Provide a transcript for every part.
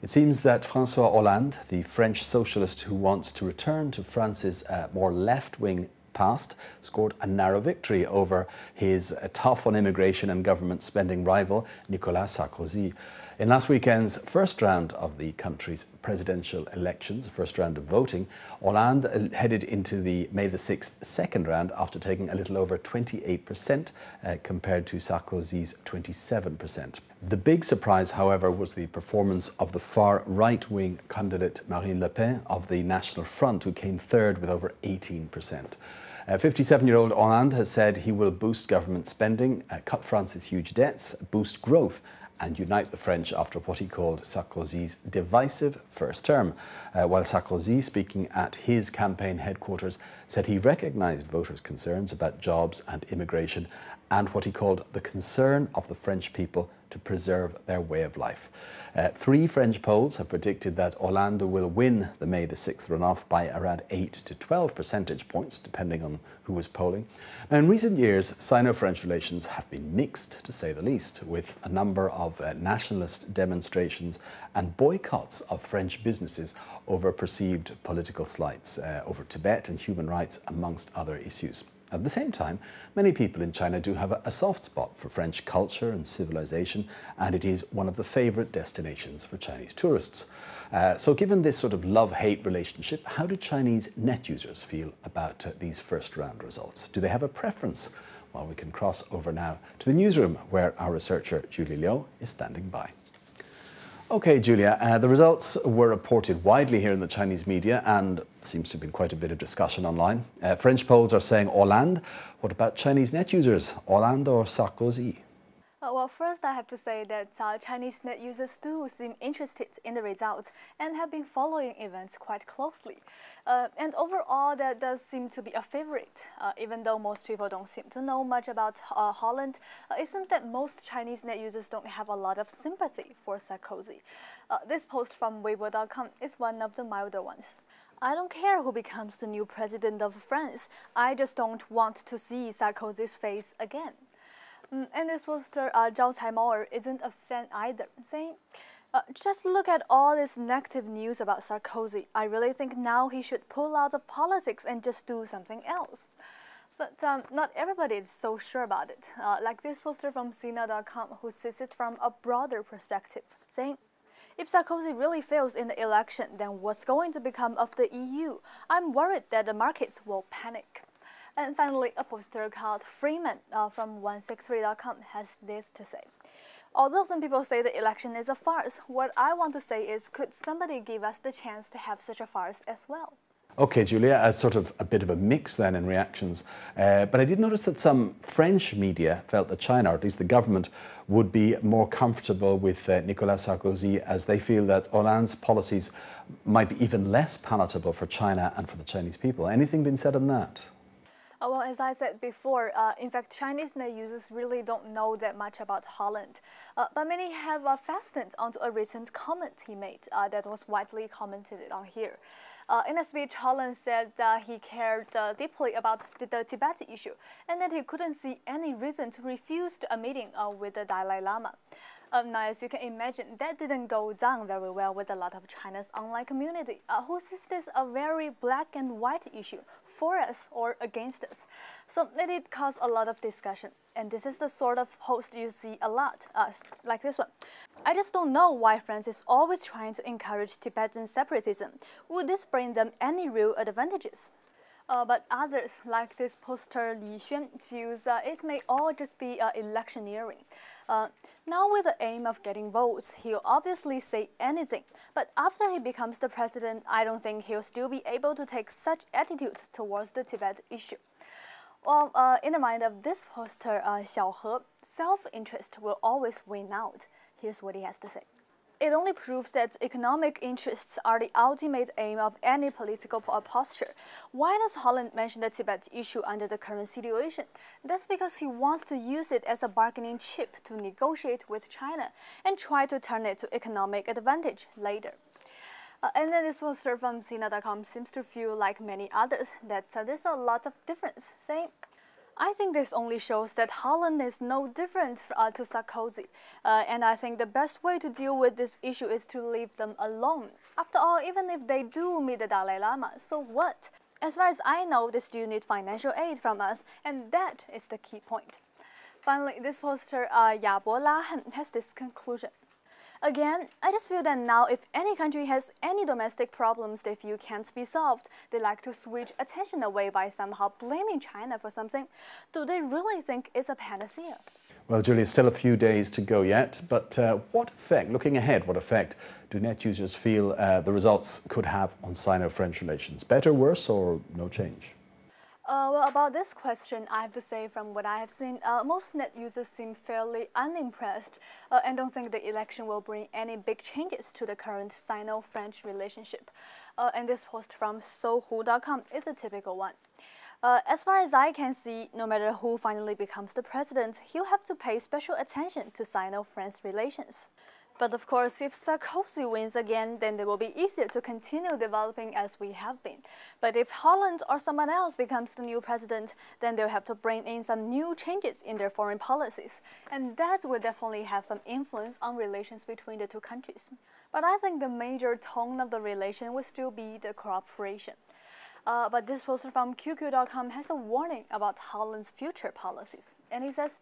It seems that François Hollande, the French socialist who wants to return to France's more left-wing past, scored a narrow victory over his tough on immigration and government spending rival, Nicolas Sarkozy. In last weekend's first round of the country's presidential elections, first round of voting, Hollande headed into the May the 6th second round after taking a little over 28% compared to Sarkozy's 27%. The big surprise, however, was the performance of the far right-wing candidate Marine Le Pen of the National Front, who came third with over 18%. 57-year-old Hollande has said he will boost government spending, cut France's huge debts, boost growth, and unite the French after what he called Sarkozy's divisive first term. While Sarkozy, speaking at his campaign headquarters, said he recognised voters' concerns about jobs and immigration and what he called the concern of the French people to preserve their way of life. 3 French polls have predicted that Hollande will win the May the 6th runoff by around 8 to 12 percentage points, depending on who was polling. Now, in recent years, Sino-French relations have been mixed, to say the least, with a number of nationalist demonstrations and boycotts of French businesses over perceived political slights over Tibet and human rights, amongst other issues. At the same time, many people in China do have a soft spot for French culture and civilization, and it is one of the favourite destinations for Chinese tourists. So given this sort of love-hate relationship, how do Chinese net users feel about these first round results? Do they have a preference? Well, we can cross over now to the newsroom, where our researcher Julie Liu is standing by. Okay, Julia, the results were reported widely here in the Chinese media, and seems to have been quite a bit of discussion online. French polls are saying Hollande. What about Chinese net users, Hollande or Sarkozy? Well, first I have to say that Chinese net users do seem interested in the results and have been following events quite closely. And overall, that does seem to be a favorite. Even though most people don't seem to know much about Hollande, it seems that most Chinese net users don't have a lot of sympathy for Sarkozy. This post from Weibo.com is one of the milder ones. I don't care who becomes the new president of France. I just don't want to see Sarkozy's face again. And this poster, Zhao Caimao isn't a fan either, saying, just look at all this negative news about Sarkozy. I really think now he should pull out of politics and just do something else. But not everybody is so sure about it. Like this poster from Sina.com, who sees it from a broader perspective, saying, if Sarkozy really fails in the election, then what's going to become of the EU? I'm worried that the markets will panic. And finally, a poster called Freeman from 163.com has this to say. Although some people say the election is a farce, what I want to say is, could somebody give us the chance to have such a farce as well? Okay, Julia, sort of a bit of a mix then in reactions. But I did notice that some French media felt that China, or at least the government, would be more comfortable with Nicolas Sarkozy, as they feel that Hollande's policies might be even less palatable for China and for the Chinese people. Anything been said on that? Well, as I said before, in fact, Chinese net users really don't know that much about Hollande. But many have fastened onto a recent comment he made that was widely commented on here. In a speech, Hollande said he cared deeply about the Tibet issue and that he couldn't see any reason to refuse a meeting with the Dalai Lama. Now, as you can imagine, that didn't go down very well with a lot of China's online community, who sees this a very black and white issue, for us or against us. So it did cause a lot of discussion. And this is the sort of post you see a lot, like this one. I just don't know why France is always trying to encourage Tibetan separatism. Would this bring them any real advantages? But others, like this poster Li Xuan, feels it may all just be electioneering. Now with the aim of getting votes, he'll obviously say anything. But after he becomes the president, I don't think he'll still be able to take such attitudes towards the Tibet issue. Well, in the mind of this poster, Xiao He, self-interest will always win out. Here's what he has to say. It only proves that economic interests are the ultimate aim of any political posture. Why does Hollande mention the Tibet issue under the current situation? That's because he wants to use it as a bargaining chip to negotiate with China and try to turn it to economic advantage later. And then this poster from Sina.com seems to feel like many others that there's a lot of difference, saying, I think this only shows that Holland is no different to Sarkozy. And I think the best way to deal with this issue is to leave them alone. After all, even if they do meet the Dalai Lama, so what? As far as I know, they still need financial aid from us, and that is the key point. Finally, this poster, Yabo Lahan, has this conclusion. Again, I just feel that now if any country has any domestic problems they feel can't be solved, they like to switch attention away by somehow blaming China for something. Do they really think it's a panacea? Well, Julia, still a few days to go yet, but what effect, looking ahead, what effect do net users feel the results could have on Sino-French relations? Better, worse, or no change? Well, about this question, I have to say from what I have seen, most net users seem fairly unimpressed and don't think the election will bring any big changes to the current Sino-French relationship. And this post from sohu.com is a typical one. As far as I can see, no matter who finally becomes the president, he'll have to pay special attention to Sino-French relations. But of course, if Sarkozy wins again, then it will be easier to continue developing as we have been. But if Holland or someone else becomes the new president, then they'll have to bring in some new changes in their foreign policies. And that will definitely have some influence on relations between the two countries. But I think the major tone of the relation will still be the cooperation. But this poster from QQ.com has a warning about Holland's future policies. And he says,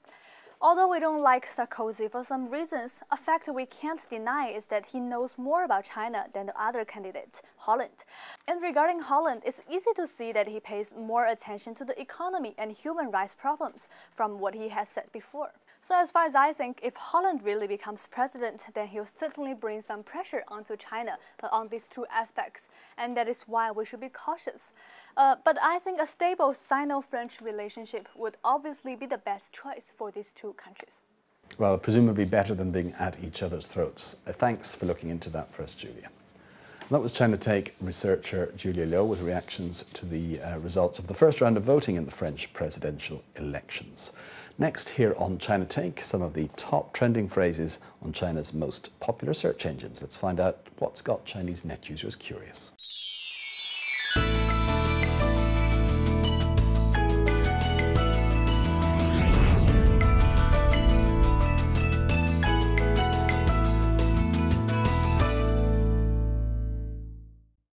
although we don't like Sarkozy for some reasons, a fact we can't deny is that he knows more about China than the other candidate, Holland. And regarding Holland, it's easy to see that he pays more attention to the economy and human rights problems from what he has said before. So as far as I think, if Holland really becomes president, then he'll certainly bring some pressure onto China on these two aspects, and that is why we should be cautious. But I think a stable Sino-French relationship would obviously be the best choice for these two countries. Well, presumably better than being at each other's throats. Thanks for looking into that for us, Julia. That was China Take researcher Julia Liu with reactions to the results of the first round of voting in the French presidential elections. Next, here on China Take, some of the top trending phrases on China's most popular search engines. Let's find out what's got Chinese net users curious.